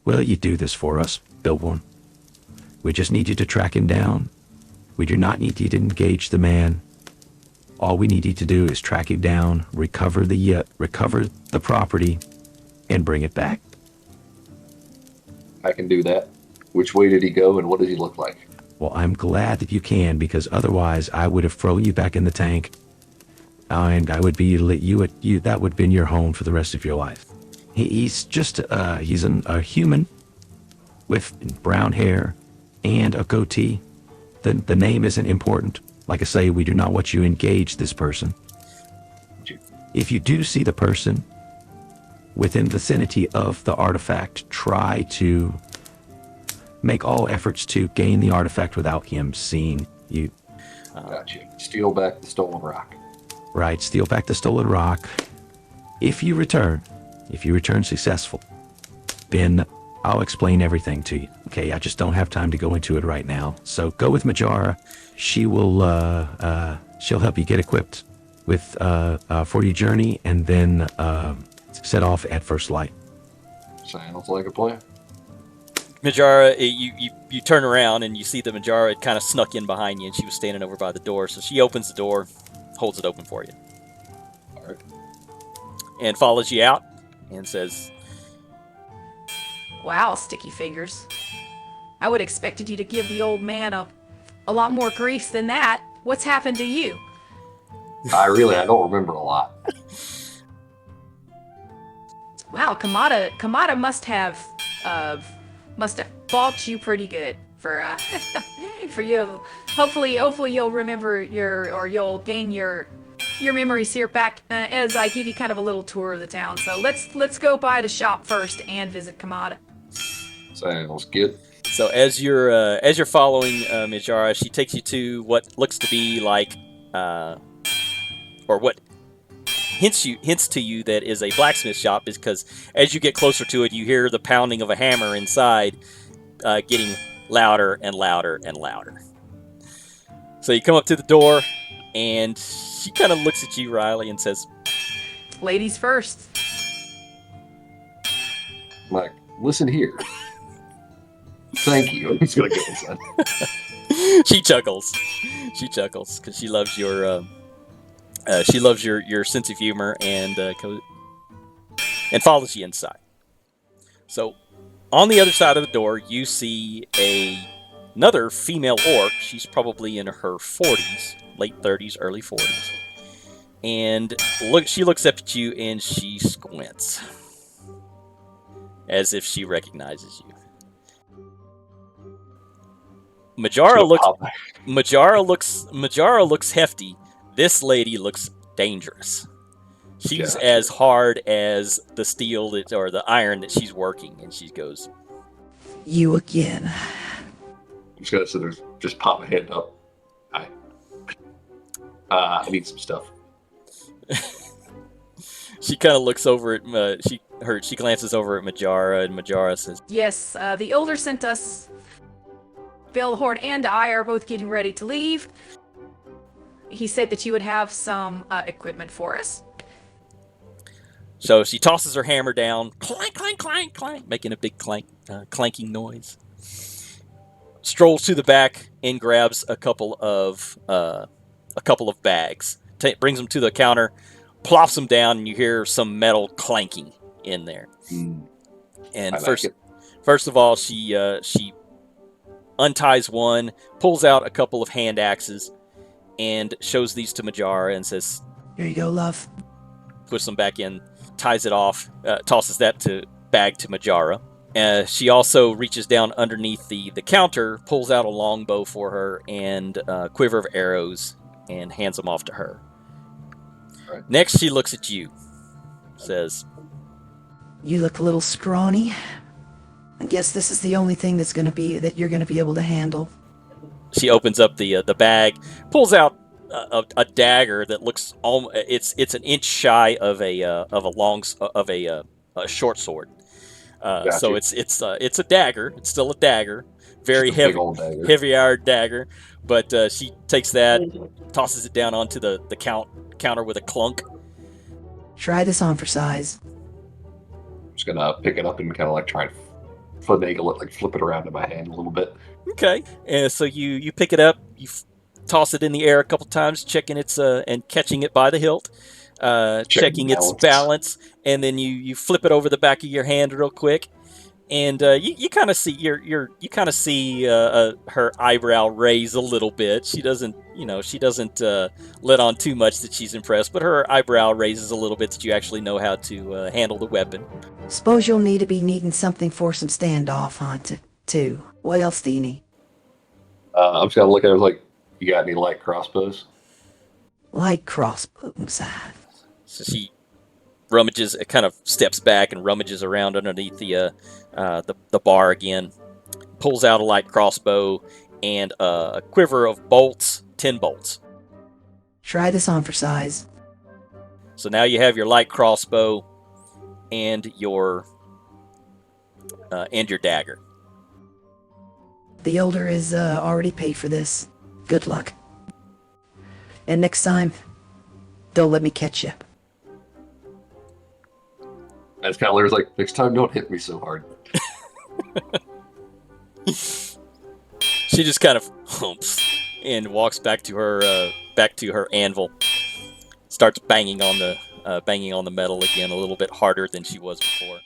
Will you do this for us, Billborn? We just need you to track him down. We do not need you to engage the man. All we need you to do is track him down, recover the property, and bring it back. I can do that. Which way did he go, and what does he look like? Well, I'm glad that you can, because otherwise I would have thrown you back in the tank, and I would be that would have been your home for the rest of your life. He's just a human with brown hair and a goatee. The name isn't important. Like I say, we do not want you to engage this person. If you do see the person within vicinity of the artifact, try to make all efforts to gain the artifact without him seeing you. Gotcha. Steal back the stolen rock. Right, steal back the stolen rock. If you return successful, then I'll explain everything to you. Okay, I just don't have time to go into it right now. So go with Majara. She will, she'll help you get equipped with, for your journey, and then, set off at first light. Sounds like a plan. Majara, you turn around and you see that Majara had kind of snuck in behind you, and she was standing over by the door. So she opens the door, holds it open for you. All right. And follows you out and says, Wow, Sticky Fingers. I would have expected you to give the old man a lot more grief than that. What's happened to you? I don't remember a lot. Wow, Kamada must have balked you pretty good for for you. Hopefully you'll remember you'll gain your memories here back as I give you kind of a little tour of the town. So let's go by the shop first and visit Kamada. Sounds good. so as you're following Majara, she takes you to what looks to be like, or what hints to you that is a blacksmith shop, is because as you get closer to it, you hear the pounding of a hammer inside, getting louder and louder and louder. So you come up to the door, and she kind of looks at you, Riley, and says, Ladies first. I'm like, listen here. Thank you. I'm just gonna get inside. She chuckles because she loves your sense of humor, and follows you inside. So on the other side of the door, you see another female orc. She's probably in her 40s, late 30s, early 40s, and she looks up at you and she squints as if she recognizes you. Majara looks hefty. This lady looks dangerous. She's as hard as the steel or the iron that she's working, and she goes, You again. I'm just gonna sit there, just pop my hand up. I need some stuff. She kind of looks over at she glances over at Majara, and Majara says, Yes, the Elder sent us. Billhorn and I are both getting ready to leave. He said that you would have some equipment for us. So she tosses her hammer down, clank, clank, clank, clank, making a big clanking noise. Strolls to the back and grabs a couple of bags. Brings them to the counter, plops them down, and you hear some metal clanking in there. And first of all, she unties one, pulls out a couple of hand axes, and shows these to Majara and says, Here you go, love. Puts them back in, ties it off, tosses that bag to Majara. She also reaches down underneath the counter, pulls out a longbow for her and a quiver of arrows, and hands them off to her. Right. Next, she looks at you, says, You look a little scrawny. I guess this is the only thing that you're gonna be able to handle. She opens up the bag, pulls out a dagger that looks it's an inch shy of a short sword. Gotcha. So it's a dagger. It's still a dagger, very Just a big old dagger. heavy-iron dagger. But she takes that, tosses it down onto the counter with a clunk. Try this on for size. I'm just gonna pick it up and kind of like try and finagle it, like flip it around in my hand a little bit. Okay, and so you pick it up, toss it in the air a couple times, checking its and catching it by the hilt, checking its balance, and then you flip it over the back of your hand real quick, and you kind of see you kind of see her eyebrow raise a little bit. She doesn't let on too much that she's impressed, but her eyebrow raises a little bit that you actually know how to handle the weapon. Suppose you'll need to be needing something for some standoff, huh? Too. What else do you need? I'm just gonna look at her like, you got any light crossbows? Light crossbows. So she rummages, kind of steps back and rummages around underneath the bar again, pulls out a light crossbow and a quiver of bolts, 10 bolts. Try this on for size. So now you have your light crossbow and your dagger. The older is already paid for this. Good luck. And next time, don't let me catch you. As Kyler's like, next time don't hit me so hard. She just kind of humps and walks back to her anvil. Starts banging on the metal again a little bit harder than she was before.